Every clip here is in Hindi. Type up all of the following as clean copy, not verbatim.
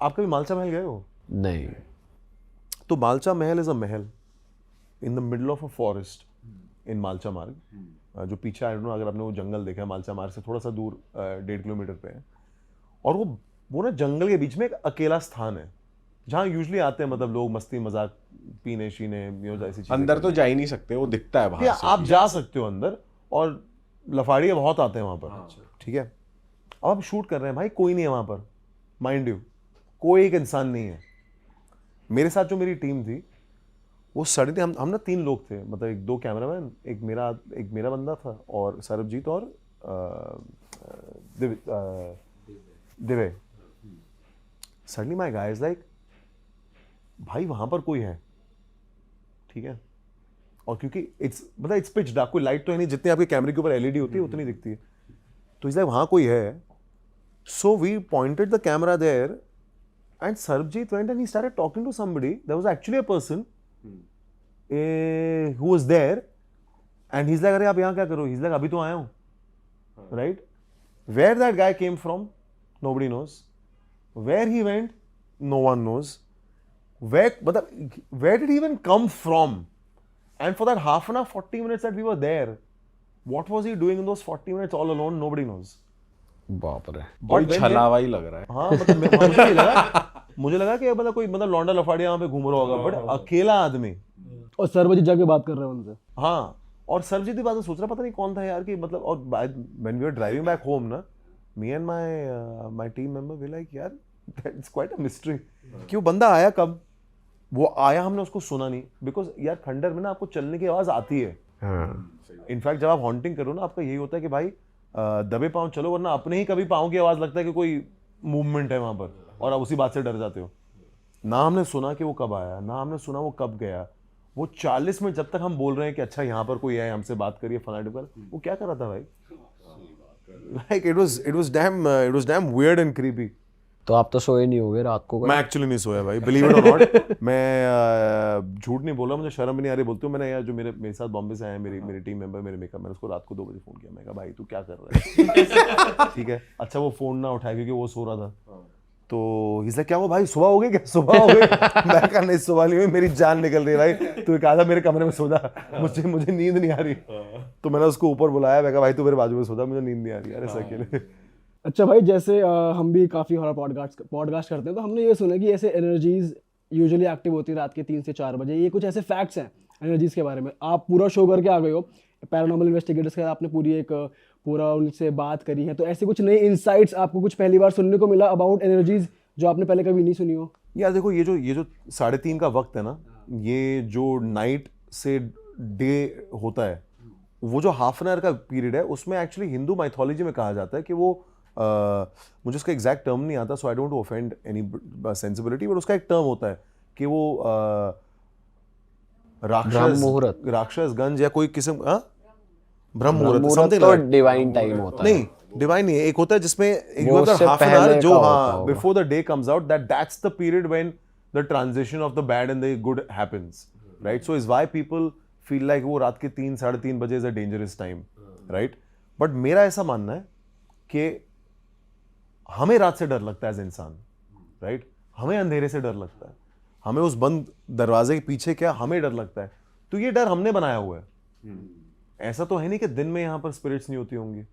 आप कभी मालचा महल गए हो? नहीं। तो मालचा महल is a mahal in the middle of a forest in Malcha Marg, जो पीछे आई डोंट नो अगर आपने वो जंगल देखा है, मालचा मार्ग से थोड़ा सा दूर 1.5 किलोमीटर पे है। और वो ना जंगल के बीच में एक अकेला स्थान है जहाँ यूजुअली आते हैं मतलब लोग मस्ती मजाक पीने शीने ऐसी चीजें अंदर तो करने। जा ही नहीं सकते, वो दिखता है बाहर से। आप जा सकते हो अंदर, और लफाड़िया बहुत आते हैं वहां पर। ठीक है, अब आप शूट कर रहे हैं भाई, कोई नहीं है वहां पर, माइंड यू, कोई एक इंसान नहीं है। मेरे साथ जो मेरी टीम थी वो सडनली हम ना 3 लोग थे, मतलब एक 2 कैमरामैन, एक मेरा बंदा था और सरबजीत और Divya. Suddenly my guy is like भाई वहां पर कोई है, ठीक है, और क्योंकि इट्स पिच डार्क, कोई लाइट तो है नहीं, जितनी आपके कैमरे के ऊपर एलईडी होती है उतनी दिखती है, तो इस लाइक वहां कोई है। So we pointed the camera there and Sarabjit went and he started talking to somebody. There was actually a person who was there and he's like, अरे आप यहाँ क्या करो? He's like, अभी तो आया हूँ, right? Where that guy came from, nobody knows. Where he went, no one knows. Where did he even come from? And for that half an hour, 40 minutes that we were there, what was he doing in those 40 minutes all alone? Nobody knows. बाप रे, कोई छलावा ही लग रहा है। हाँ मतलब मुझे लगा कि मतलब कोई मतलब लौंडा लफाड़िया वहाँ पे घूम रहा होगा, बट अकेला आदमी। और सरबजीत जाके बात कर रहे हैं उनसे। हाँ, और सरबजीत की बात में सोच रहा पता नहीं कौन था यार, कि मतलब, और when we were driving back home ना, me and my team member we like यार दैट्स क्वाइट अ मिस्ट्री कि वो बंदा आया कब, वो आया हमने उसको सुना नहीं, बिकॉज यार खंडर में ना आपको चलने की आवाज आती है। इनफैक्ट जब आप हॉन्टिंग करो ना, आपका यही होता है कि भाई दबे पाँव चलो, वरना अपने ही कभी पाँव की आवाज लगता है कि कोई मूवमेंट है वहां पर, और आप उसी बात से डर जाते हो। ना हमने सुना कि वो कब आया, ना हमने सुना वो कब गया। वो 40 मिनट जब तक हम बोल रहे हैं कि अच्छा यहाँ पर कोई है, हमसे बात करिए फलाने पर, वो क्या कर रहा था भाई? Like it was dam weird and creepy. तो आप तो सोए नहीं होगे रात को? मैं एक्चुअली नहीं सोया भाई, बिलीव इट और नॉट। मैं झूठ नहीं बोला, मुझे शर्म भी नहीं आ रही बोलते हो। मैंने यार जो मेरे साथ बॉम्बे से आए हैं, मेरी टीम मेंबर, मेरे मेकअप, मैंने उसको रात को 2 बजे फोन किया। मैं कहा भाई तू क्या कर रहा है? ठीक है, अच्छा वो फोन ना उठाया क्योंकि वो सो रहा था। तो ही से क्या हुआ भाई, सुबह हो गई क्या? सुबह हो गई? मैं कहा नहीं सुबह नहीं हुई, मेरी जान निकल रही है भाई, तू कहा था मेरे कमरे में सो जा, मुझे नींद नहीं आ रही। तो मैंने उसको ऊपर बुलाया, मैं कहा भाई तू मेरे बाजू में सो जा, मुझे नींद नहीं आ रही यार ऐसा अकेले। अच्छा भाई, जैसे हम भी काफ़ी हॉरर पॉडकास्ट करते हैं, तो हमने ये सुना कि ऐसे एनर्जीज यूजुअली एक्टिव होती है रात के 3 से 4 बजे। ये कुछ ऐसे फैक्ट्स हैं एनर्जीज के बारे में। आप पूरा शो करके आ गए हो, पैरानॉर्मल इन्वेस्टिगेटर्स के, आपने पूरा उनसे बात करी है, तो ऐसे कुछ नए इंसाइट्स आपको कुछ पहली बार सुनने को मिला अबाउट एनर्जीज जो आपने पहले कभी नहीं सुनी हो? यार देखो, ये जो 3:30 का वक्त है ना, ये जो नाइट से डे होता है, वो जो हाफ एन आवर का पीरियड है, उसमें एक्चुअली हिंदू माइथोलॉजी में कहा जाता है कि वो मुझे उसका एग्जैक्ट टर्म नहीं आता, so I don't offend any sensibility, but उसका एक टर्म होता है कि वो राक्षस गंज या कोई किस्म, ब्रह्म मुहूर्त समथिंग तो डिवाइन टाइम होता है। नहीं, डिवाइन नहीं है, एक होता है जिसमें हाफ एन आवर जो before the day comes out, that's the period when the transition of the bad and the good happens, right? So is why people feel like वो रात के 3 साढ़े 3 बजे is a dangerous time, right? But मेरा ऐसा मानना है कि हमें रात से डर लगता है एज इंसान, राइट? हमें अंधेरे से डर लगता है, हमें उस बंद दरवाजे के पीछे क्या हमें डर लगता है, तो ये डर हमने बनाया हुआ है। ऐसा तो है नहीं कि दिन में यहाँ पर स्पिरिट्स नहीं होती होंगी,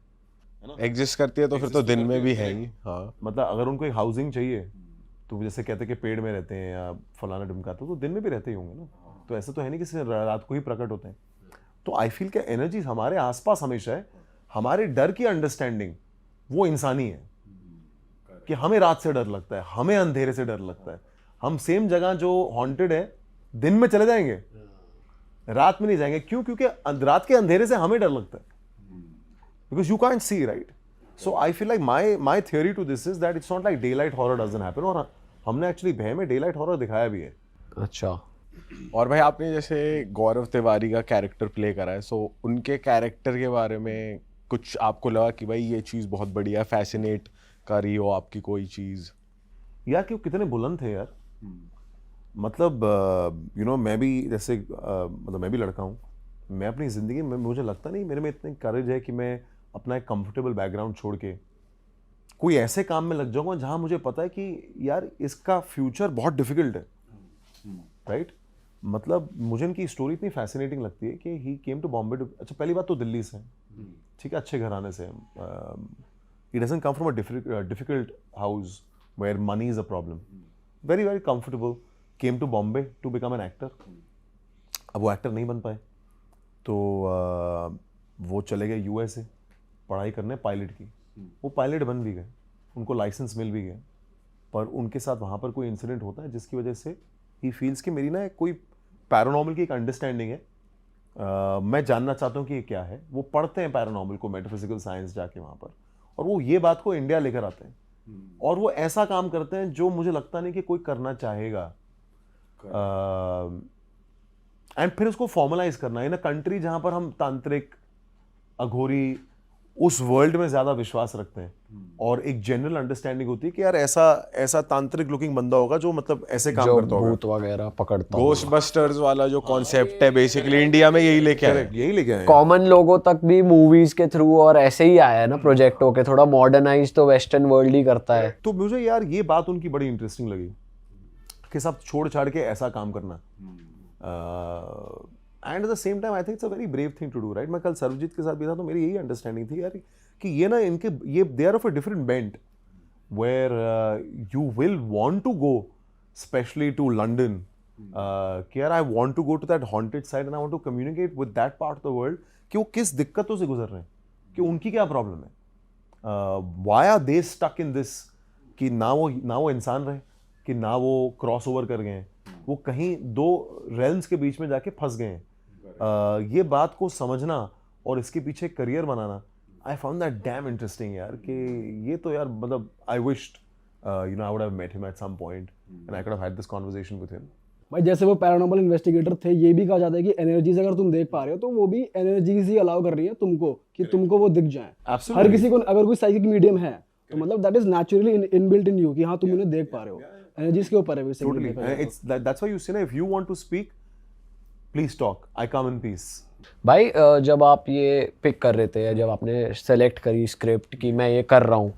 एग्जिस्ट करती है तो फिर तो दिन में भी है ही। हाँ, मतलब अगर उनको एक हाउसिंग चाहिए तो जैसे कहते हैं कि पेड़ में रहते हैं या फलाना ढुमका, तो दिन में भी रहते ही होंगे ना। तो ऐसा तो है नहीं कि सिर्फ रात को ही प्रकट होते हैं। तो आई फील कि एनर्जीज हमारे आसपास हमेशा है। हमारे डर की अंडरस्टैंडिंग वो इंसानी है कि हमें रात से डर लगता है, हमें अंधेरे से डर लगता है। हम सेम जगह जो हॉन्टेड है दिन में चले जाएंगे, रात में नहीं जाएंगे। क्यों? क्योंकि रात के अंधेरे से हमें डर लगता है, because you can't see, right? So I feel like my theory to this is that it's not like daylight horror doesn't happen, और हमने एक्चुअली भय में डे लाइट हॉरर दिखाया भी है। अच्छा, और भाई आपने जैसे गौरव तिवारी का कैरेक्टर प्ले करा है, सो उनके कैरेक्टर के बारे में कुछ आपको लगा कि भाई ये चीज़ बहुत बढ़िया, फैसिनेट कर रही हो आपकी कोई चीज़? यार कि वो कितने बुलंद थे यार। मतलब यू नो, मैं भी जैसे मतलब मैं भी लड़का हूँ, मैं अपनी ज़िंदगी में मुझे लगता नहीं मेरे में इतनी करेज है कि मैं अपना एक कंफर्टेबल बैकग्राउंड छोड़ के कोई ऐसे काम में लग जाऊंगा जहां मुझे पता है कि यार इसका फ्यूचर बहुत डिफिकल्ट है, राइट? मतलब मुझे इनकी स्टोरी इतनी फैसिनेटिंग लगती है कि ही केम टू बॉम्बे टू, अच्छा पहली बात तो दिल्ली से, ठीक है, अच्छे घराने से, he doesn't come from a difficult house where money is a problem, very very comfortable, came to Bombay to become an actor. अब वो एक्टर नहीं बन पाए तो वो चले गए यूएसए पढ़ाई करने पायलट की, वो पायलट बन भी गए, उनको लाइसेंस मिल भी गया, पर उनके साथ वहाँ पर कोई इंसिडेंट होता है जिसकी वजह से ही फील्स कि मेरी ना कोई पैरानॉर्मल की एक अंडरस्टैंडिंग है, मैं जानना चाहता हूँ कि ये क्या है। वो पढ़ते हैं पैरानॉर्मल को, मेटाफिजिकल साइंस जाके वहाँ पर, और वो ये बात को इंडिया लेकर आते हैं और वो ऐसा काम करते हैं जो मुझे लगता नहीं कि कोई करना चाहेगा, एंड फिर उसको फॉर्मलाइज करना इन अ कंट्री जहाँ पर हम तांत्रिक, अघोरी, उस वर्ल्ड में ज्यादा विश्वास रखते हैं और एक जनरल अंडरस्टैंडिंग होती है कि यार ऐसा तांत्रिक लुकिंग बंदा होगा जो मतलब ऐसे काम जो करता होगा। भूत वगैरह पकड़ता हो, घोस्टबस्टर्स वाला जो कॉन्सेप्ट है बेसिकली इंडिया में यही लेके आए। Correct, यही लेके आए हैं। कॉमन लोगों तक भी मूवीज के थ्रू और ऐसे ही आया है ना प्रोजेक्ट होके, थोड़ा मॉडर्नाइज तो वेस्टर्न वर्ल्ड ही करता है। तो मुझे यार ये बात उनकी बड़ी इंटरेस्टिंग लगी कि सब छोड़ छाड़ के ऐसा काम करना, and at the same time I think it's a very brave thing to do, right? मैं कल सर्वजीत के साथ भी था तो मेरी यही अंडरस्टैंडिंग थी यार कि ये ना इनके ये they are of a different bent where you will want to go specially to London, कि यार I want to go to that haunted site and I want to communicate with that part of the world कि वो किस दिक्कतों से गुजर रहे हैं, कि उनकी क्या प्रॉब्लम है, why are they stuck in this, कि ना वो इंसान रहे, कि ना वो क्रॉस ओवर कर गए हैं, वो कहीं दो रेल्म्स के बीच में जाके फंस गए हैं। ये बात को समझना और इसके पीछे करियर बनाना, I found that damn interesting यार, कि ये तो यार मतलब I wished I would have met him at some point and I could have had this conversation with him. भाई जैसे वो पैरानॉर्मल इन्वेस्टिगेटर थे, ये भी कहा जाता है कि एनर्जीज अगर तुम देख पा रहे हो तो वो भी एनर्जीज ही अलाउ कर रही है तुमको कि तुमको वो दिख जाए। Absolutely. हर किसी को अगर कोई साइकिक मीडियम है तो मतलब that is naturally inbuilt in you कि हाँ तुम उन्हें देख पा रहे हो। एनर्जीज के ऊपर है Totally. Basically. And it's that's why you say, if you want to speak, please talk. I come in peace. भाई जब आप ये पिक कर रहे थे या जब आपने सेलेक्ट करी स्क्रिप्ट कि मैं ये कर रहा हूँ,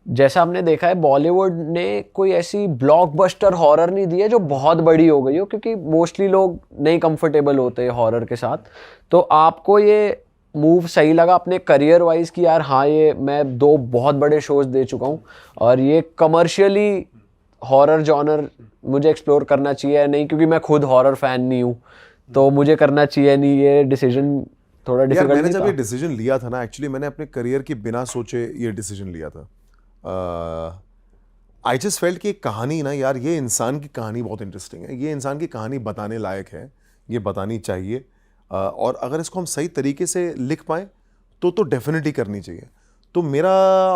जैसा आपने देखा है बॉलीवुड ने कोई ऐसी ब्लॉकबस्टर हॉरर नहीं दी है जो बहुत बड़ी हो गई हो, क्योंकि मोस्टली लोग नहीं कंफर्टेबल होते हॉरर के साथ। तो आपको ये मूव सही लगा अपने करियर वाइज कि यार हाँ ये मैं 2 बहुत बड़े शोज दे चुका हूँ और ये कमर्शियली हॉरर जॉनर मुझे एक्सप्लोर करना चाहिए नहीं, क्योंकि मैं खुद हॉरर फैन नहीं हूँ तो मुझे करना चाहिए नहीं, ये डिसीजन थोड़ा यार डिफिकल्ट मैंने नहीं जब था? ये डिसीजन लिया था ना, एक्चुअली मैंने अपने करियर की बिना सोचे ये डिसीजन लिया था। आई जस्ट फेल्ट कि कहानी ना यार, ये इंसान की कहानी बहुत इंटरेस्टिंग है, ये इंसान की कहानी बताने लायक है, ये बतानी चाहिए, और अगर इसको हम सही तरीके से लिख पाएँ तो डेफिनेटली करनी चाहिए। तो मेरा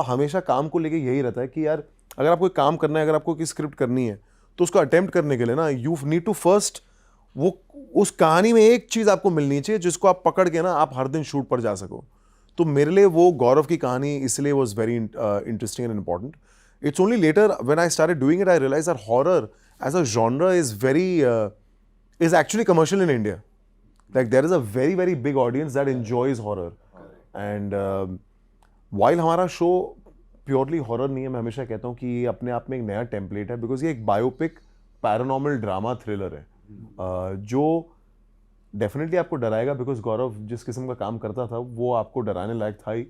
हमेशा काम को लेके यही रहता है कि यार अगर आपको काम करना है, अगर आपको कोई स्क्रिप्ट करनी है तो उसको अटेम्प्ट करने के लिए ना यू नीड टू फर्स्ट, वो उस कहानी में एक चीज़ आपको मिलनी चाहिए जिसको आप पकड़ के ना आप हर दिन शूट पर जा सको। तो मेरे लिए वो गौरव की कहानी इसलिए was very interesting and important. It's only later when I started doing it I realize that horror as a genre is actually commercial in India. Like there is a very very big audience that enjoys horror, and while हमारा शो प्योरली हॉरर नहीं है, मैं हमेशा कहता हूँ कि ये अपने आप में एक नया टेम्पलेट है, बिकॉज ये एक बायोपिक पैरानॉर्मल ड्रामा थ्रिलर है, जो डेफिनेटली आपको डराएगा, बिकॉज गौरव जिस किस्म का काम करता था वो आपको डराने लायक था ही,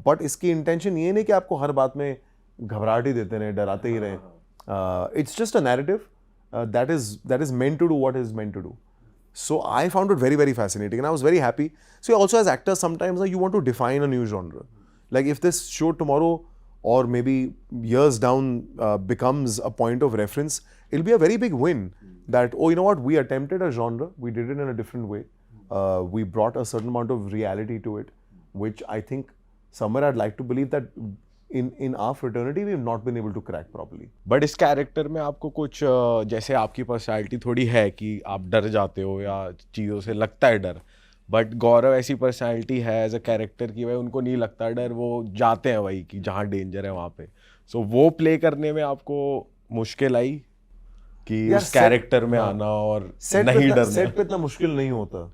बट इसकी इंटेंशन ये नहीं कि आपको हर बात में घबराहट ही देते रहे, डराते ही रहे। It's just a narrative that is meant to do what is meant to do. So I found it very very fascinating and I was very happy. So also as actors sometimes you want to define a new genre. Like if this show tomorrow or maybe years down becomes a point of reference, it'll be a very big win that, oh, you know what, we attempted a genre, we did it in a different way, we brought a certain amount of reality to it, which I think somewhere I'd like to believe that in our fraternity we've not been able to crack properly. But इस कैरेक्टर में आपको कुछ जैसे आपकी पर्सनैलिटी थोड़ी है कि आप डर जाते हो या चीज़ों से लगता है डर, बट गौरव ऐसी पर्सनैलिटी है एज अ कैरेक्टर की भाई उनको नहीं लगता डर, वो जाते हैं वही कि जहाँ डेंजर है वहाँ पे। सो वो प्ले करने में आपको मुश्किल आई कि उस कैरेक्टर में आना और नहीं डरना? सेट पे इतना मुश्किल नहीं होता,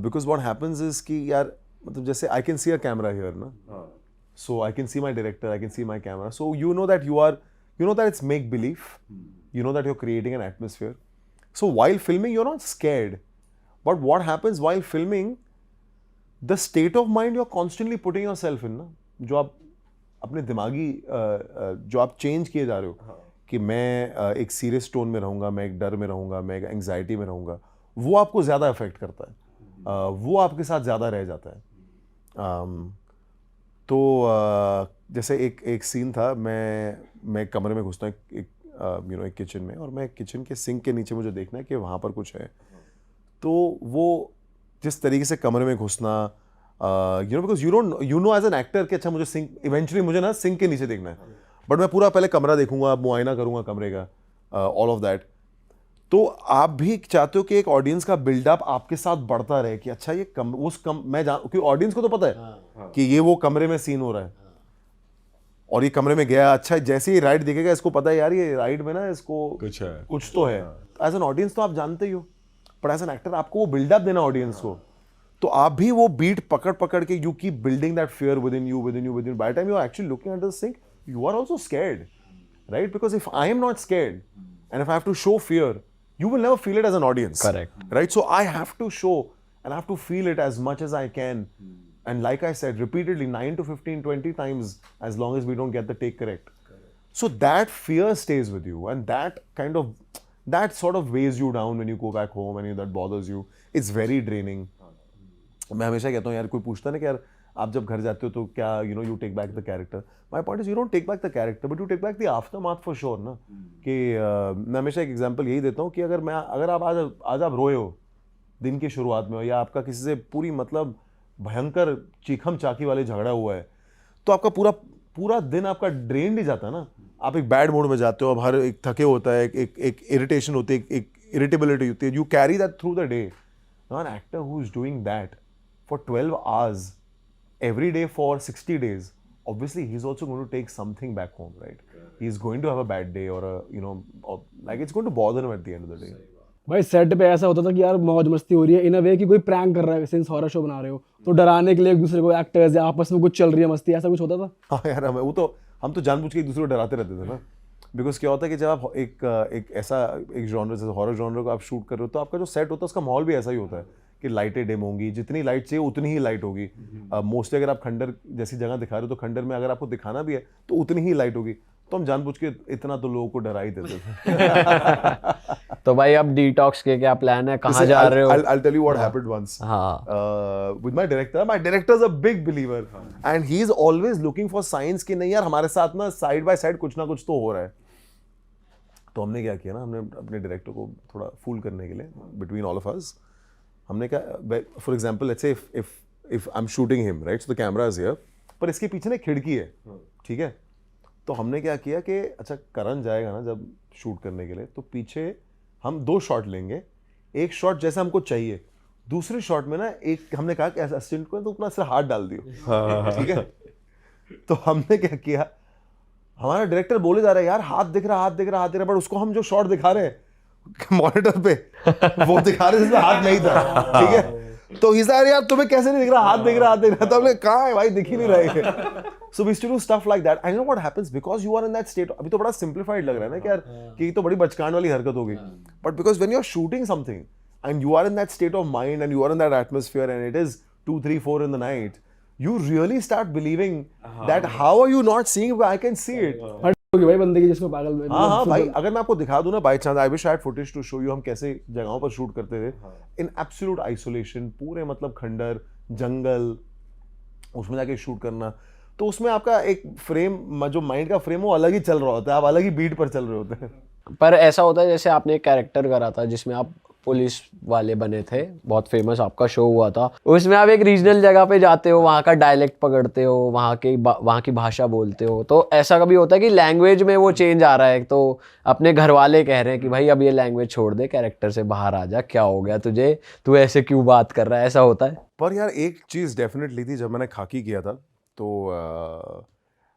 बिकॉज व्हाट हैपेंस इज कि यार मतलब जैसे I can see a camera here ना, So I can see my director, I can see my camera. So you know that it's make believe. You know that you're creating an atmosphere. So while filming, you're not scared. But what happens while filming, the state of mind you're constantly putting yourself in, ना, जो आप अपने दिमागी जो आप चेंज किए जा रहे हो कि मैं एक सीरियस टोन में रहूँगा, मैं एक डर में रहूँगा, मैं एक एंग्जाइटी में रहूँगा, वो आपको ज़्यादा अफेक्ट करता है, वो आपके साथ ज़्यादा रह जाता है. तो जैसे एक सीन था, मैं कमरे में घुसता हूँ एक किचन में, और मैं किचन के सिंक के नीचे मुझे देखना है कि वहाँ पर कुछ है. तो वो जिस तरीके से कमरे में घुसना, because you know as an actor कि अच्छा मुझे सिंक, इवेंचुअली मुझे ना सिंक के नीचे देखना है, बट मैं पूरा पहले कमरा देखूंगा, मुआयना करूंगा कमरे का, ऑल ऑफ दैट. तो आप भी चाहते हो कि एक ऑडियंस का बिल्डअप आपके साथ बढ़ता रहे कि अच्छा ये क्योंकि ऑडियंस को तो पता है कि ये वो कमरे में सीन हो रहा है, और ये कमरे में गया, अच्छा जैसे ही राइट दिखेगा इसको पता है यार ये राइट में ना इसको कुछ तो है. एज एन ऑडियंस तो आप जानते ही हो, बट एज एन एक्टर आपको वो बिल्डअप देना ऑडियंस को, तो आप भी वो बीट पकड़ के you keep building that fear within you. By the time you are actually looking at the sink, you are also scared, right? Because if I am not scared and if I have to show fear, you will never feel it as an audience. Correct. Right? So I have to show and I have to feel it as much as I can. And like I said, repeatedly 9 to 15, 20 times, as long as we don't get the take correct. So that fear stays with you, and that sort of weighs you down when you go back home, and that bothers you. It's very draining. मैं हमेशा कहता हूँ यार, कोई पूछता ना कि यार आप जब घर जाते हो तो क्या you take back the character. My point is you don't take back the character, but you take back the aftermath for sure ना. कि मैं हमेशा एक एग्जांपल यही देता हूँ कि अगर आप आज आप रोए हो दिन की शुरुआत में, या आपका किसी से पूरी मतलब भयंकर चीखम चाकी वाले झगड़ा हुआ है, तो आपका पूरा दिन आपका ड्रेन ही जाता है ना. आप एक बैड मूड में जाते हो, अब हर एक थके होता है, एक इरिटेशन होती है, एक इरिटेबिलिटी होती है, you carry that through the day. Now an actor who is doing that for 12 hours every day for 60 days, obviously he's also going to take something back home, right? He's going to have a bad day, or like it's going to bother him at the end of the day. भाई सेट पे ऐसा होता था कि यार मौज मस्ती हो रही है इन अ वे कि कोई प्रैंक कर रहा है, सिंस हॉरर शो बना रहे हो तो डराने के लिए एक दूसरे को एक्टर्स या आपस में कुछ चल रही है मस्ती, ऐसा कुछ होता था? हाँ यार, हम तो जानबूझ के एक दूसरे को डराते रहते थे ना. बिकॉज क्या होता है कि जब आप एक ऐसा एक जॉनर जैसे हॉरर जॉनर को आप शूट कर रहे हो, तो आपका जो सेट होता है उसका माहौल भी ऐसा ही होता है कि लाइटें डिम होंगी, जितनी लाइट चाहिए उतनी ही लाइट होगी. मोस्टली अगर आप खंडर जैसी जगह दिखा रहे हो, तो खंडर में अगर आपको दिखाना भी है तो उतनी ही लाइट होगी. तो हम जानबूझ के इतना तो लोगों को डरा ही देते थे. तो भाई अब डिटॉक्स के क्या प्लान है, कहाँ जा रहे हो? I'll tell you what happened once. With my director. My director is a big believer, and he is always looking for signs कि नहीं यार हमारे साथ ना साइड बाय साइड कुछ ना कुछ तो हो रहा है. तो हमने क्या किया ना, हमने अपने डायरेक्टर को थोड़ा फूल करने के लिए, बिटवीन ऑल ऑफ अस, हमने कहा for example let's say if I am shooting him, right, so the camera is here, पर इसके पीछे ना खिड़की है, ठीक है. तो हमने क्या किया कि अच्छा करण जाएगा ना जब शूट करने के लिए, तो पीछे हम 2 शॉट लेंगे. एक शॉट जैसे हमको चाहिए, दूसरे शॉट में ना एक हमने कहा कि असिस्टेंट को तो अपना सिर हाथ डाल दियो, ठीक है. तो हमने क्या किया, हमारा डायरेक्टर बोले जा रहा है यार हाथ दिख रहा, बट उसको हम जो शॉट दिखा रहे हैं मॉनिटर पे वो दिखा रहे जिसमें हाथ नहीं था, ठीक है. तो इस यार तुम्हें कैसे नहीं दिख रहा, हाथ दिख रहा. तो हमने कहा है भाई दिख ही नहीं रहा है. So we used to do stuff like that. I know what happens because you are in that state. अभी तो बड़ा simplified लग रहा है ना कि यार कि तो बड़ी बचकान वाली हरकत हो गई. But because when you are shooting something and you are in that state of mind and you are in that atmosphere and it is 2, 3, 4 in the night, you really start believing that how are you not seeing it? I can see it. भाई बंदे की जिसको पागल में. हाँ भाई, अगर मैं आपको दिखा दूं ना by chance, I wish I had footage to show you हम कैसे जगहों पर शूट करते थे इन एब्सोल्यूट आइसोलेशन, पूरे मतलब खंडर जंगल, उसमें जाके शूट करना. तो उसमें आपका एक फ्रेम, जो माइंड का फ्रेम वो अलग ही चल रहा होता है, आप अलग ही बीट पर चल रहे होते हैं. पर ऐसा होता है जैसे आपने एक कैरेक्टर करा था जिसमें आप पुलिस वाले बने थे, बहुत फेमस आपका शो हुआ था, उसमें आप एक रीजनल जगह पे जाते हो, वहाँ का डायलेक्ट पकड़ते हो, वहाँ की भाषा बोलते हो. तो ऐसा कभी होता है कि लैंग्वेज में वो चेंज आ रहा है, तो अपने घर वाले कह रहे हैं कि भाई अब ये लैंग्वेज छोड़ दे, कैरेक्टर से बाहर आ जा, क्या हो गया तुझे, तू ऐसे क्यों बात कर रहा है, ऐसा होता है? पर यार एक चीज़ डेफिनेटली थी, जब मैंने खाकी किया था तो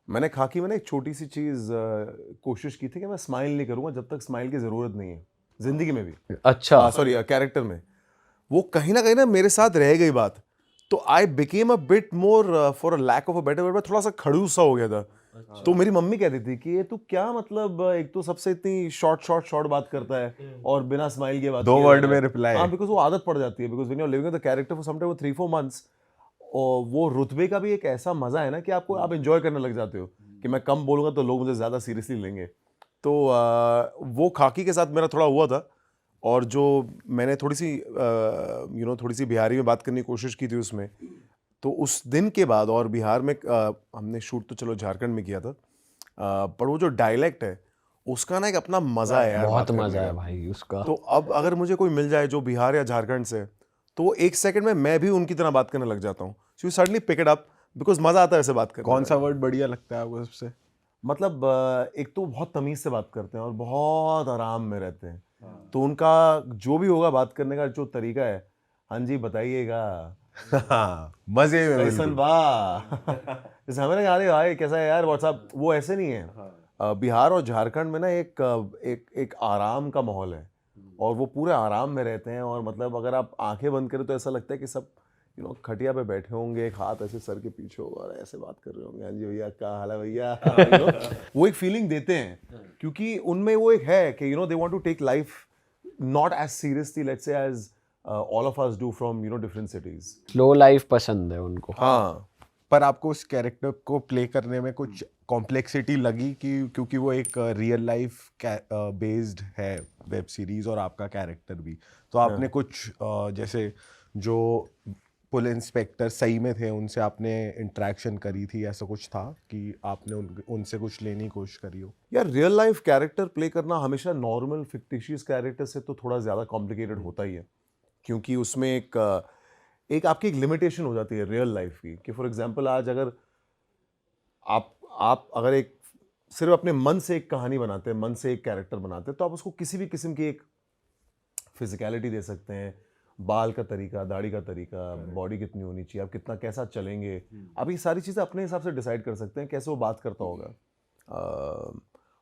मैंने एक छोटी सी चीज़ कोशिश की थी कि मैं स्माइल नहीं करूँगा जब तक स्माइल की ज़रूरत नहीं है जिंदगी में भी. अच्छा, सॉरी कैरेक्टर में. वो कहीं ना मेरे साथ रह गई बात. तो I became a bit more for a lack of a better word, मैं थोड़ा सा खड़ूस सा हो गया था। तो मेरी मम्मी कहती थी कि ये तू क्या मतलब एक तो सबसे इतनी शॉर्ट बात करता है और बिना स्माइल के बात 2 किया वर्ड जाता है। में reply। हाँ, बिकॉज वो आदत पड़ जाती है, because when you are living the character for some time 3-4 months, और वो रुतबे का भी एक ऐसा मजा है ना कि आपको आप एंजॉय करने लग जाते हो कि मैं कम बोलूंगा तो लोग मुझे ज्यादा सीरियसली लेंगे। तो वो खाकी के साथ मेरा थोड़ा हुआ था, और जो मैंने थोड़ी सी थोड़ी सी बिहारी में बात करने की कोशिश की थी उसमें, तो उस दिन के बाद, और बिहार में हमने शूट तो चलो झारखंड में किया था, पर वो जो डायलेक्ट है उसका ना एक अपना मजा है यार, बहुत बात करने मजा है का। भाई उसका। तो अब अगर मुझे कोई मिल जाए जो बिहार या झारखंड से, तो वो 1 सेकंड में मैं भी उनकी तरह बात करने लग जाता हूँ। So you suddenly pick it up, because मजा आता है ऐसे बात करने कौन में। सा वर्ड बढ़िया लगता है आपको सबसे? मतलब एक तो बहुत तमीज से बात करते हैं और बहुत आराम में रहते हैं, तो उनका जो भी होगा बात करने का जो तरीका है, हाँ जी बताइएगा, हाँ, मजे में कैसन बिल्कुल। बा जैसे हमें लगा, अरे भाई कैसा है यार व्हाट्सअप, वो ऐसे नहीं है। बिहार और झारखंड में ना एक आराम का माहौल है, और वो पूरे आराम में रहते हैं, और मतलब अगर आप आंखें बंद करें तो ऐसा लगता है कि सब खटिया पे बैठे होंगे, एक हाथ ऐसे सर के पीछे होगा और ऐसे बात कर रहे होंगे, हाँ जी भैया क्या हाल है भैया वो एक फीलिंग देते हैं, क्योंकि उनमें वो एक है कि they want to take life not as seriously, let's say as all of us do from different cities. Slow life पसंद है उनको। हाँ, पर आपको उस कैरेक्टर को प्ले करने में कुछ कॉम्प्लेक्सिटी लगी कि क्योंकि वो एक रियल लाइफ बेस्ड है वेब सीरीज और आपका कैरेक्टर भी, तो आपने कुछ जैसे जो पुलिस इंस्पेक्टर सही में थे उनसे आपने इंटरेक्शन करी थी, ऐसा कुछ था कि आपने उनसे कुछ लेने की कोशिश करी हो? यार रियल लाइफ कैरेक्टर प्ले करना हमेशा नॉर्मल फिक्टिशियस कैरेक्टर से तो थोड़ा ज़्यादा कॉम्प्लिकेटेड होता ही है, क्योंकि उसमें एक आपकी एक लिमिटेशन हो जाती है रियल लाइफ की, कि फॉर एग्जांपल आज अगर आप अगर एक सिर्फ अपने मन से एक कहानी बनाते हैं, मन से एक कैरेक्टर बनाते हैं, तो आप उसको किसी भी किस्म की एक फिजिकलिटी दे सकते हैं, बाल का तरीका, दाढ़ी का तरीका, बॉडी कितनी होनी चाहिए, आप कितना कैसा चलेंगे, आप ये सारी चीज़ें अपने हिसाब से डिसाइड कर सकते हैं कैसे वो बात करता होगा।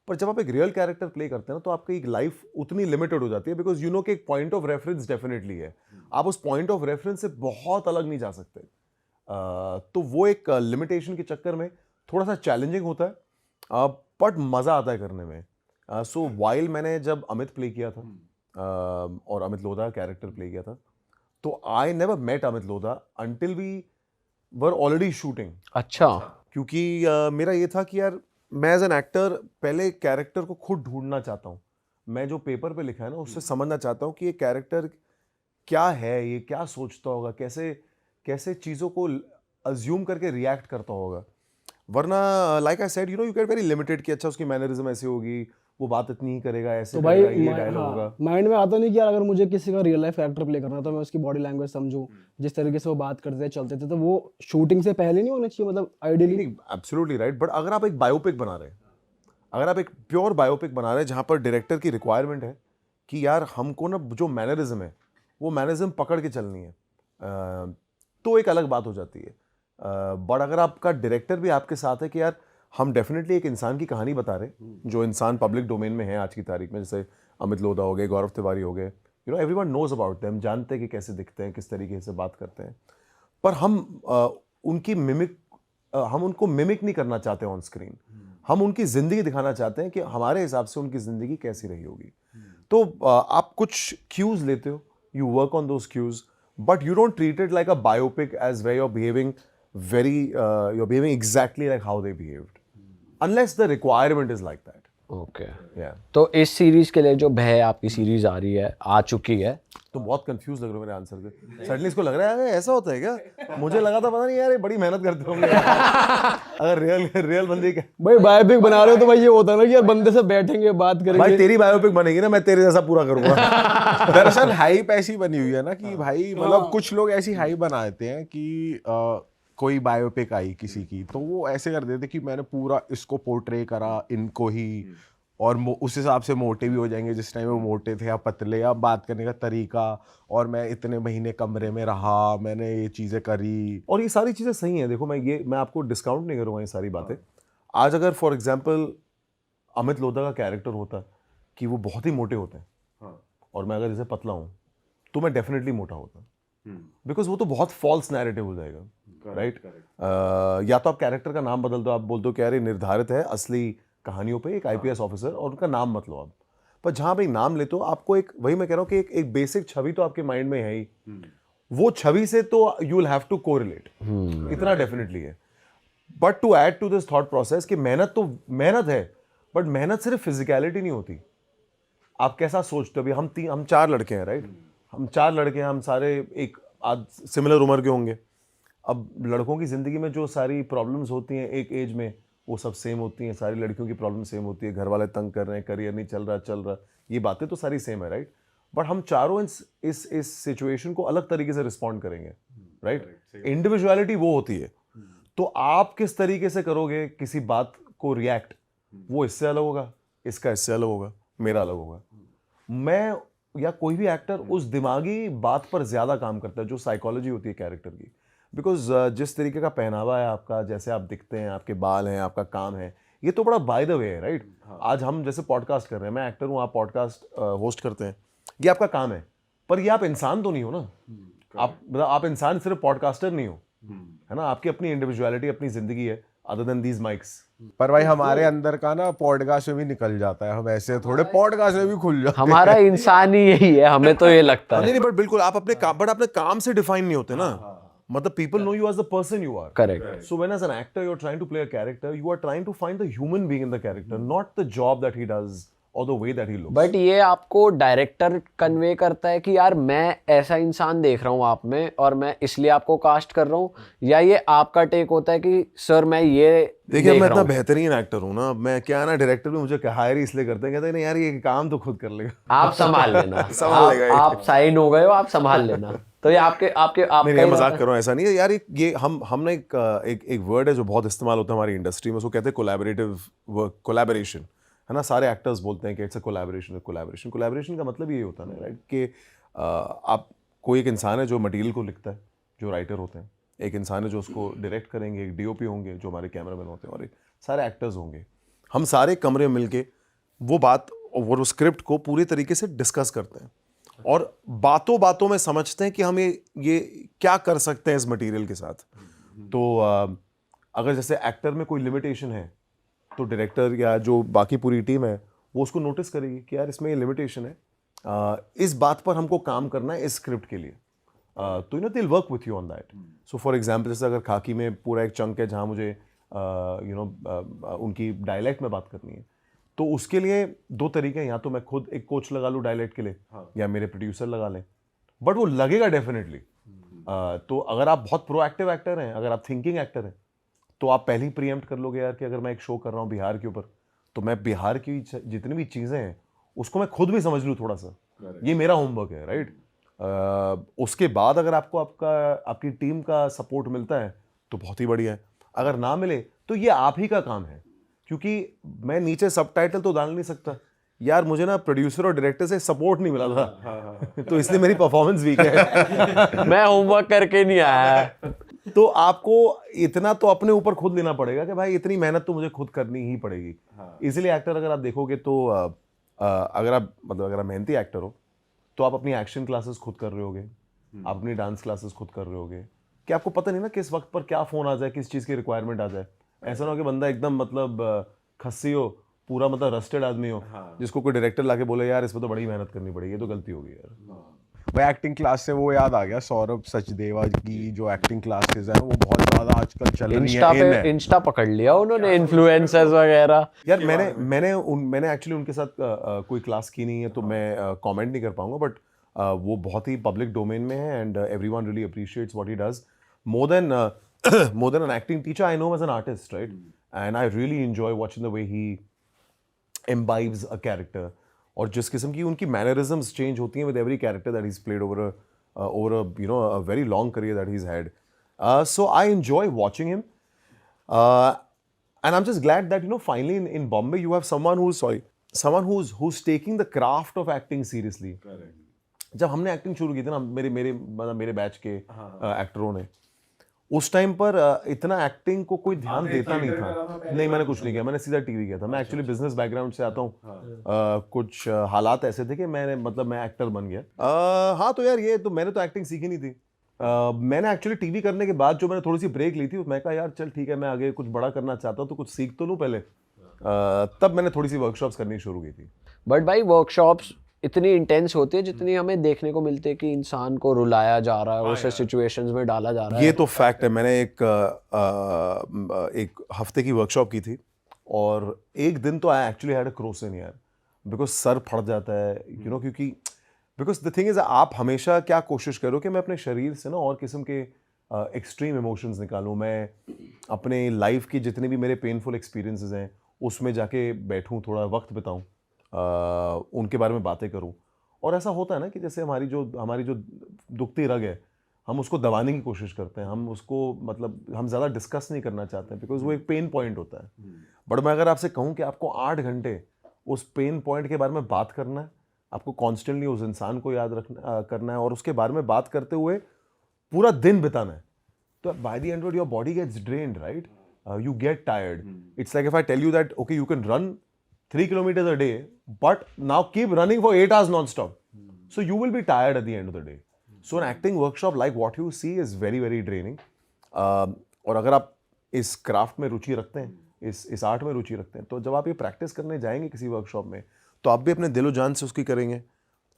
पर जब आप एक रियल कैरेक्टर प्ले करते हैं ना, तो आपकी एक लाइफ उतनी लिमिटेड हो जाती है, बिकॉज कि एक पॉइंट ऑफ रेफरेंस डेफिनेटली है, आप उस पॉइंट ऑफ रेफरेंस से बहुत अलग नहीं जा सकते। तो वो एक लिमिटेशन के चक्कर में थोड़ा सा चैलेंजिंग होता है, बट मज़ा आता है करने में। सो वाइल मैंने जब अमित प्ले किया था और अमित लोधा का कैरेक्टर प्ले किया था, तो I never met Amit Lodha until we were already shooting. अच्छा। क्योंकि मेरा ये था कि यार मैं एज एन एक्टर पहले कैरेक्टर को खुद ढूंढना चाहता हूँ, मैं जो पेपर पे लिखा है ना उससे समझना चाहता हूँ कि ये कैरेक्टर क्या है, ये क्या सोचता होगा, कैसे कैसे चीज़ों को अज्यूम करके रिएक्ट करता होगा। वरना like I said you get very limited कि अच्छा उसकी मैनरिज्म ऐसी होगी, वो बात इतनी ही करेगा, ऐसे तो भाई करेगा, ये डायलॉग होगा। माइंड में आता नहीं कि यार अगर मुझे किसी का रियल लाइफ कैरेक्टर प्ले करना है तो मैं उसकी बॉडी लैंग्वेज समझूं, जिस तरीके से वो बात करते थे चलते थे, तो वो शूटिंग से पहले नहीं होना चाहिए, मतलब आइडियली? एब्सोल्युटली राइट, बट अगर आप एक बायोपिक बना रहे हैं, अगर आप एक प्योर बायोपिक बना रहे हैं जहाँ पर डायरेक्टर की रिक्वायरमेंट है कि यार हमको ना जो मैनरिज्म है वो मैनरिज्म पकड़ के चलनी है, तो एक अलग बात हो जाती है। बट अगर आपका डायरेक्टर भी आपके साथ है कि यार हम डेफिनेटली एक इंसान की कहानी बता रहे हैं जो इंसान पब्लिक डोमेन में है आज की तारीख में, जैसे अमित लोधा हो गए, गौरव तिवारी हो गए, एवरीवन नोज अबाउट देम, जानते हैं कि कैसे दिखते हैं, किस तरीके से बात करते हैं, पर हम हम उनको मिमिक नहीं करना चाहते ऑन स्क्रीन, हम उनकी जिंदगी दिखाना चाहते हैं कि हमारे हिसाब से उनकी जिंदगी कैसी रही होगी। तो आप कुछ क्यूज लेते हो, you work on those cues, but you don't treat it like a biopic as way you're behaving exactly like how they behaved, unless the requirement is like that. Okay. Yeah. तो इस सीरीज के लिए जो भय आपकी सीरीज आ रही है, आ चुकी है, तो बहुत कंफ्यूज लग रहे हो मेरे आंसर से, सडनली इसको लग रहा है ऐसा होता है क्या, मुझे लगा था पता नहीं यार ये बड़ी मेहनत करते होंगे अगर रियल बंदे क्या। भाई बायोपिक बना रहे हो तो भाई ये होता है ना कि यार बंदे से बैठेंगे बात करेंगे। भाई तेरी बायोपिक बनेगी ना, मैं तेरे जैसा पूरा करूंगा दरअसल हाइप ऐसी बनी हुई है ना कि भाई मतलब कुछ लोग ऐसी हाइप बना देते हैं कि कोई बायोपिक आई किसी की तो वो ऐसे कर देते कि मैंने पूरा इसको पोर्ट्रे करा इनको ही, और उस हिसाब से मोटे भी हो जाएंगे जिस टाइम वो मोटे थे या पतले, या बात करने का तरीका, और मैं इतने महीने कमरे में रहा, मैंने ये चीज़ें करी। और ये सारी चीज़ें सही हैं, देखो मैं आपको डिस्काउंट नहीं करूँगा ये सारी बातें। आज अगर फॉर एग्जांपल अमित लोधा का कैरेक्टर होता कि वो बहुत ही मोटे होते हैं और मैं अगर जैसे पतला हूँ तो मैं डेफिनेटली मोटा होता, बिकॉज वो तो बहुत फॉल्स नैरेटिव हो जाएगा, राइट? या तो आप कैरेक्टर का नाम बदल दो, आप बोल दो कि यार ये निर्धारित है असली कहानियों पे एक आईपीएस ऑफिसर, और उनका नाम मत लो आप। पर जहां भाई नाम लेते हो, आपको एक, वही मैं कह रहा हूँ कि एक बेसिक छवि तो आपके माइंड में है ही, वो छवि से तो you will have to correlate, इतना डेफिनेटली है। But to add to this thought process कि मेहनत तो मेहनत है, बट मेहनत सिर्फ फिजिकलिटी नहीं होती। आप कैसा सोचते हो? अभी हम 4 लड़के हैं, राइट? हम 4 लड़के हैं, हम सारे एक आज सिमिलर उम्र के होंगे। अब लड़कों की ज़िंदगी में जो सारी प्रॉब्लम्स होती हैं एक एज में, वो सब सेम होती हैं। सारी लड़कियों की प्रॉब्लम सेम होती है, घर वाले तंग कर रहे हैं, करियर नहीं चल रहा, ये बातें तो सारी सेम है, राइट? बट हम चारों इस सिचुएशन को अलग तरीके से रिस्पॉन्ड करेंगे, राइट? इंडिविजुअलिटी वो होती है। तो आप किस तरीके से करोगे किसी बात को रिएक्ट, वो इससे अलग होगा, इसका इससे अलग होगा, मेरा अलग होगा। मैं या कोई भी एक्टर उस दिमागी बात पर ज्यादा काम करता है जो साइकोलॉजी होती है कैरेक्टर की। बिकॉज जिस तरीके का पहनावा है आपका, जैसे आप दिखते हैं, आपके बाल हैं, आपका काम है, ये तो बड़ा बाय द वे है, राइट? आज हम जैसे पॉडकास्ट कर रहे हैं, मैं एक्टर हूँ, आप पॉडकास्ट होस्ट करते हैं, ये आपका काम है, पर ये आप इंसान तो नहीं हो ना। आप इंसान सिर्फ पॉडकास्टर नहीं हो, है ना? आपकी अपनी इंडिविजुअलिटी, अपनी जिंदगी है अदर देन दीज माइक्स। पर भाई हमारे अंदर का ना पॉडकास्ट में भी निकल जाता है, हम ऐसे थोड़े पॉडकास्ट में भी खुल जाते हैं। हमारा इंसान ही यही है, हमें तो ये लगता है। नहीं, बट बिल्कुल आप अपने काम, बट अपने काम से डिफाइन नहीं होते ना। मतलब people know you as the person you are. Correct. So when as an actor you're trying to play a character, you are trying to find the human being in the character, not the job that he does or the way that he looks. But ये आपको डायरेक्टर कन्वे करता है कि यार मैं ऐसा इंसान देख रहा हूँ आप में और मैं इसलिए आपको कास्ट कर रहा हूँ, या ये आपका टेक होता है कि सर मैं ये देखिए, मैं इतना बेहतरीन एक्टर हूँ ना, मैं क्या ना, डायरेक्टर भी मुझे हायर इसलिए करते हैं, कहते हैं नहीं यार ये काम तो खुद कर लेगा, आप संभाल लेना। संभाल लेगा ये। आप साइन हो गए हो, आप संभाल लेना। तो ये आपके नहीं, मजाक करो, ऐसा नहीं है यार। ये हमने एक वर्ड है जो बहुत इस्तेमाल होता है हमारी इंडस्ट्री में, उसको कहते हैं कोलैबोरेटिव वर्क, कोलैबोरेशन, है ना? सारे एक्टर्स बोलते हैं कि इट्स अ कोलैबोरेशन। कोलैबोरेशन का मतलब ये होता है ना, राइट, कि आप, कोई एक इंसान है जो मटेरियल को लिखता है, जो राइटर होते हैं, एक इंसान है जो उसको डायरेक्ट करेंगे, एक डीओपी होंगे जो हमारे कैमरामैन होते हैं, और एक सारे एक्टर्स होंगे। हम सारे कमरे में मिलके वो बात और वो स्क्रिप्ट को पूरी तरीके से डिस्कस करते हैं और बातों बातों में समझते हैं कि हम ये क्या कर सकते हैं इस मटेरियल के साथ। तो अगर जैसे एक्टर में कोई लिमिटेशन है तो डायरेक्टर या जो बाकी पूरी टीम है वो उसको नोटिस करेगी कि यार इसमें ये लिमिटेशन है, इस बात पर हमको काम करना है इस स्क्रिप्ट के लिए। तो they will work with you on that. So for example, जैसे अगर खाकी में पूरा एक चंक है जहाँ मुझे उनकी डायलेक्ट में बात करनी है, तो उसके लिए 2 तरीके हैं, या तो मैं खुद एक कोच लगा लूँ डायलेक्ट के लिए, या मेरे प्रोड्यूसर लगा लें, बट वो लगेगा डेफिनेटली। तो अगर आप बहुत प्रोएक्टिव एक्टर हैं, अगर आप थिंकिंग एक्टर हैं, तो आप पहले ही प्रीएम्प्ट कर लोगे यार कि अगर मैं एक शो कर रहा हूँ बिहार के ऊपर, तो मैं बिहार की जितनी भी चीज़ें हैं उसको मैं खुद भी समझ लूँ थोड़ा सा, ये मेरा होमवर्क है, राइट? उसके बाद अगर आपको आपकी टीम का सपोर्ट मिलता है तो बहुत ही बढ़िया है, अगर ना मिले तो ये आप ही का काम है, क्योंकि मैं नीचे सबटाइटल तो डाल नहीं सकता यार, मुझे ना प्रोड्यूसर और डायरेक्टर से सपोर्ट नहीं मिला था तो इसलिए मेरी परफॉर्मेंस वीक है मैं होमवर्क करके नहीं आया। तो आपको इतना तो अपने ऊपर खुद लेना पड़ेगा कि भाई इतनी मेहनत तो मुझे खुद करनी ही पड़ेगी। इसीलिए एक्टर अगर आप देखोगे तो अगर आप मेहनती एक्टर हो तो आप अपनी एक्शन क्लासेस खुद कर रहे होगे, आप अपनी डांस क्लासेस खुद कर रहे होगे, कि आपको पता नहीं ना किस वक्त पर क्या फोन आ जाए, किस चीज़ की रिक्वायरमेंट आ जाए। ऐसा ना हो कि बंदा एकदम खस्सी हो, पूरा रस्टेड आदमी हो, जिसको कोई डायरेक्टर लाके बोले यार इसमें तो बड़ी मेहनत करनी पड़ेगी, ये तो गलती होगी यार। भाई एक्टिंग क्लास से वो याद आ गया, सौरभ सचदेवा की जो एक्टिंग क्लासेस हैं वो बहुत ज्यादा आजकल चल रही हैं। इंस्टा पकड़ लिया उन्होंने, इन्फ्लुएंसर्स वगैरह। यार मैंने एक्चुअली उनके साथ कोई क्लास की नहीं है तो मैं कमेंट नहीं कर पाऊंगा, बट वो बहुत ही पब्लिक डोमेन में है and everyone really appreciates what he does more than an acting teacher. I know as an artist, right, and I really enjoy watching the way he imbibes a character, और जिस किस्म की उनकी मैनरिज्म्स चेंज होती हैं with every character that he's played over a very long career that he's had. So I enjoy watching him, and I'm just glad that finally in Bombay you have someone who's taking the craft of acting seriously. Correct. जब हमने एक्टिंग शुरू की थी ना, मेरे बैच के एक्टरों ने, उस टाइम पर इतना एक्टिंग को कोई ध्यान देता नहीं था। नहीं, मैंने कुछ नहीं किया, मैंने सीधा टीवी किया था। मैं एक्चुअली बिजनेस बैकग्राउंड से आता हूँ। कुछ हालात ऐसे थे कि मैं एक्टर बन गया। हाँ, तो यार ये तो मैंने तो एक्टिंग सीखी नहीं थी, मैंने एक्चुअली टीवी करने के बाद जो मैंने थोड़ी सी ब्रेक ली थी, मैं कहा यार चल ठीक है, मैं आगे कुछ बड़ा करना चाहता हूँ तो कुछ सीख तो लूँ पहले। तब मैंने थोड़ी सी वर्कशॉप्स करनी शुरू की थी। बट भाई वर्कशॉप्स इतनी इंटेंस होती है जितनी हमें देखने को मिलती है कि इंसान को रुलाया जा रहा है, उसे सिचुएशंस में डाला जा रहा है। ये तो फैक्ट है। मैंने एक हफ्ते की वर्कशॉप की थी और एक दिन तो I actually had a Crocin यार, बिकॉज सर फट जाता है क्योंकि बिकॉज द थिंग इज आप हमेशा क्या कोशिश करो कि मैं अपने शरीर से ना और किस्म के एक्सट्रीम इमोशंस निकालूं, मैं अपने लाइफ की जितने भी मेरे पेनफुल एक्सपीरियंसेस हैं उसमें जाके बैठूं, थोड़ा वक्त बिताऊं, उनके बारे में बातें करूं। और ऐसा होता है ना कि जैसे हमारी जो दुखती रग है, हम उसको दबाने की कोशिश करते हैं, हम उसको मतलब हम ज़्यादा डिस्कस नहीं करना चाहते हैं बिकॉज वो एक पेन पॉइंट होता है। बट मैं अगर आपसे कहूँ कि आपको 8 घंटे उस पेन पॉइंट के बारे में बात करना है, आपको कॉन्स्टेंटली उस इंसान को याद करना है और उसके बारे में बात करते हुए पूरा दिन बिताना है, तो by the end of your body gets drained, right? You get tired. It's like if I tell you that, okay, you can run 3 kilometers a day, but now keep running for 8 hours non-stop. So you will be tired at the end of the day. So an acting workshop like what you see is very, very draining. और अगर आप इस क्राफ्ट में रुचि रखते हैं, इस आर्ट में रुचि रखते हैं, तो जब आप ये प्रैक्टिस करने जाएंगे किसी वर्कशॉप में, तो आप भी अपने दिलो जान से उसकी करेंगे।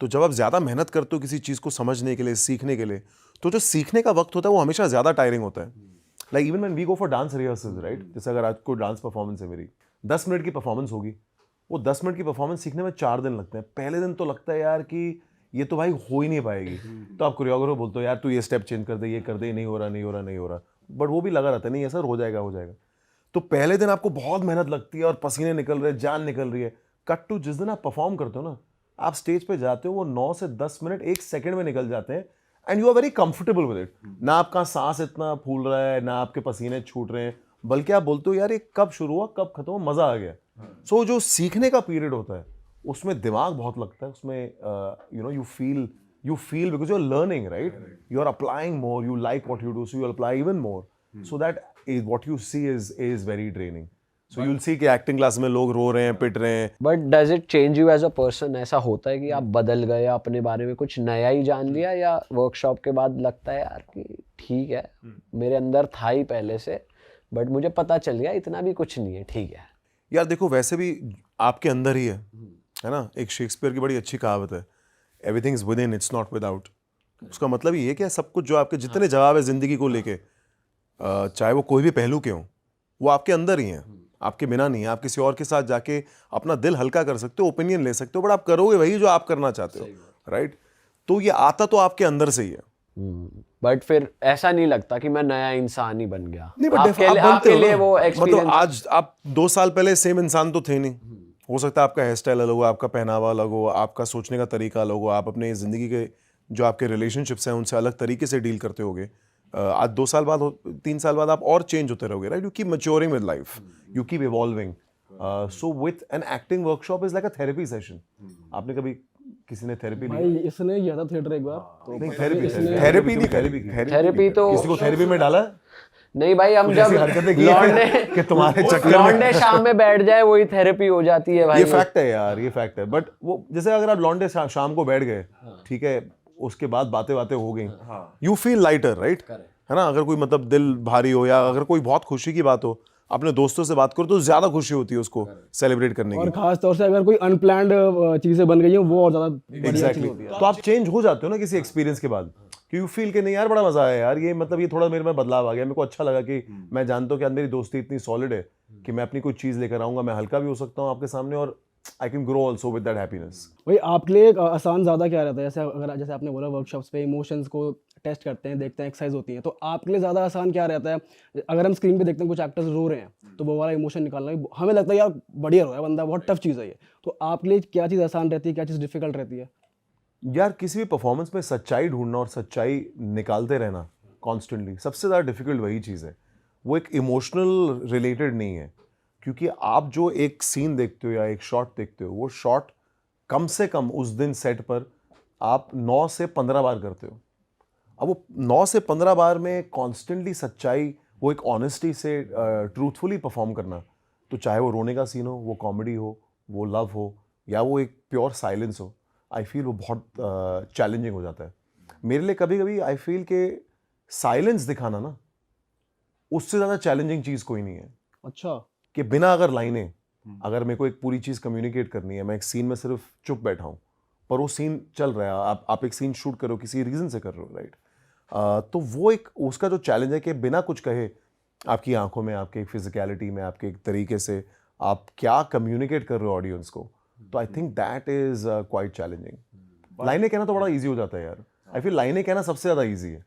तो जब आप ज़्यादा मेहनत करते हो किसी चीज़ को समझने के लिए, सीखने के लिए, तो जो सीखने का वक्त होता है वो हमेशा ज़्यादा टायरिंग होता है। Like even when we go for dance rehearsals, right? जैसे अगर आज कोई डांस परफॉर्मेंस है मेरी, 10 मिनट की परफॉर्मेंस होगी, वो 10 मिनट की परफॉर्मेंस सीखने में 4 दिन लगते हैं। पहले दिन तो लगता है यार कि ये तो भाई हो ही नहीं पाएगी, तो आप कोरियोग्राफर बोलते हो यार तू ये स्टेप चेंज कर दे, ये कर दे, नहीं हो रहा, बट वो भी लगा रहता है, नहीं सर हो जाएगा। तो पहले दिन आपको बहुत मेहनत लगती है और पसीने निकल रहे हैं, जान निकल रही है। कट टू जिस दिन आप परफॉर्म करते हो ना, आप स्टेज पे जाते हो, वो 9 से 10 मिनट 1 सेकंड में निकल जाते हैं and you are very comfortable with it. ना आपका सांस इतना फूल रहा है, ना आपके पसीने छूट रहे हैं, बल्कि आप बोलते हो यार ये कब शुरू हुआ, कब खत्म हुआ, मजा आ गया। सो जो सीखने का पीरियड होता है उसमें दिमाग बहुत लगता है, उसमें you feel because you're learning, right? You're applying more, you like what you do, so you'll apply even more. So that is what you see is very draining. So you'll see कि एक्टिंग क्लास में लोग रो रहे हैं, पिट रहे हैं। But does it change you as a person? ऐसा होता है कि आप बदल गए, अपने बारे में कुछ नया ही जान लिया, या वर्कशॉप के बाद लगता है यार कि ठीक है मेरे अंदर था ही पहले से, बट मुझे पता चल गया इतना भी कुछ नहीं है, ठीक है? यार देखो, वैसे भी आपके अंदर ही है ना? एक शेक्सपियर की बड़ी अच्छी कहावत है, everything is with in, it's not without. उसका मतलब ये है कि सब कुछ जो आपके जितने जवाब है जिंदगी को लेके, चाहे वो कोई भी पहलू के हों, वो आपके अंदर ही हैं, आपके बिना नहीं है। आप किसी और के साथ जाके अपना दिल हल्का कर सकते हो, ओपिनियन ले सकते हो, बट आप करोगे वही जो आप करना चाहते हो, राइट? तो ये आता तो आपके अंदर से ही है। बट फिर ऐसा नहीं लगता कि मैं नया इंसान ही बन गया? नहीं, बट आपके लिए वो मतलब एक्सपीरियंस, आज आप 2 साल पहले सेम इंसान तो थे नहीं। हो सकता है आपका हेयर स्टाइल अलग हो, आपका पहनावा अलग हो, आपका सोचने का तरीका अलग हो, आप अपने ज़िंदगी के जो आपके रिलेशनशिप्स हैं उनसे अलग तरीके से डील करते होगे। आज 2 साल बाद, 3 साल बाद आप और चेंज होते रहोगे, right? You keep maturing with life, you keep evolving. So with an acting workshop is like a therapy session. आपने कभी किसी ने थेरेपी ली? भाई इसने किया था थिएटर एक बार, तो नहीं, थेरेपी तो किसी को थेरेपी में डाला? नहीं भाई, हम जब हरकतें की हैं कि तुम्हारे चक्कर में लौंडे शाम में बैठ जाए वही थेरेपी हो जाती है भाई। ये फैक्ट है यार, ये फैक्ट है। बट वो जैसे अगर आप लौंडे शाम को बैठ गए, ठीक है, उसके बाद बातें हो गई, यू फील लाइटर, राइट? है ना? अगर कोई मतलब दिल भारी हो या अगर कोई बहुत खुशी की बात हो, अपने दोस्तों से बात करो तो ज्यादा खुशी होती है उसको सेलिब्रेट करने की। और खास तौर से अगर कोई अनप्लान्ड चीजें बन गई हैं वो और ज्यादा बढ़िया चीज होती है। तो आप चेंज हो जाते हो ना किसी एक्सपीरियंस के बाद, कि यू फील कि नहीं यार बड़ा मजा आया यार, ये मतलब ये थोड़ा मेरे में बदलाव आ गया, मेरे को अच्छा लगा कि मैं जानता हूँ कि आज मेरी दोस्ती इतनी सॉलिड है कि मैं अपनी कोई चीज लेकर आऊंगा, मैं हल्का भी हो सकता हूँ आपके सामने, और I can grow also with that happiness. भाई आपके लिए आसान ज़्यादा क्या रहता है? जैसे आपने बोला वर्कशॉप्स पे इमोशंस को टेस्ट करते हैं, देखते हैं, एक्सरसाइज होती है, तो आपके लिए ज़्यादा आसान क्या रहता है? अगर हम स्क्रीन पे देखते हैं कुछ एक्टर्स रो रहे हैं तो वो वाला इमोशन निकालना हमें लगता है यार बढ़िया रो है बंदा, बहुत टफ चीज़ है ये। तो आपके लिए क्या चीज़ आसान रहती है, क्या चीज़ डिफिकल्ट रहती है? यार किसी भी परफॉर्मेंस में सच्चाई ढूंढना और सच्चाई निकालते रहना कॉन्स्टेंटली, सबसे ज़्यादा डिफिकल्ट वही चीज़ है। वो एक इमोशनल रिलेटेड नहीं है, क्योंकि आप जो एक सीन देखते हो या एक शॉट देखते हो, वो शॉट कम से कम उस दिन सेट पर आप 9 से 15 बार करते हो। अब वो 9 से 15 बार में कॉन्स्टेंटली सच्चाई, वो एक ऑनेस्टी से ट्रूथफुली परफॉर्म करना, तो चाहे वो रोने का सीन हो, वो कॉमेडी हो, वो लव हो, या वो एक प्योर साइलेंस हो, आई फील वो बहुत चैलेंजिंग हो जाता है मेरे लिए। कभी कभी आई फील कि साइलेंस दिखाना ना, उससे ज़्यादा चैलेंजिंग चीज़ कोई नहीं है। अच्छा। कि बिना अगर लाइनें, अगर मेरे को एक पूरी चीज़ कम्युनिकेट करनी है, मैं एक सीन में सिर्फ चुप बैठा हूँ, पर वो सीन चल रहा है, आप एक सीन शूट करो, किसी रीज़न से कर रहे हो, राइट? तो वो एक उसका जो चैलेंज है कि बिना कुछ कहे, आपकी आंखों में, आपके फिजिकलिटी में, आपके एक तरीके से आप क्या कम्युनिकेट कर रहे हो ऑडियंस को, तो I think that is quite challenging. लाइनें कहना तो बड़ा ईजी हो जाता है यार। आई फील लाइनें कहना सबसे ज़्यादा ईजी है।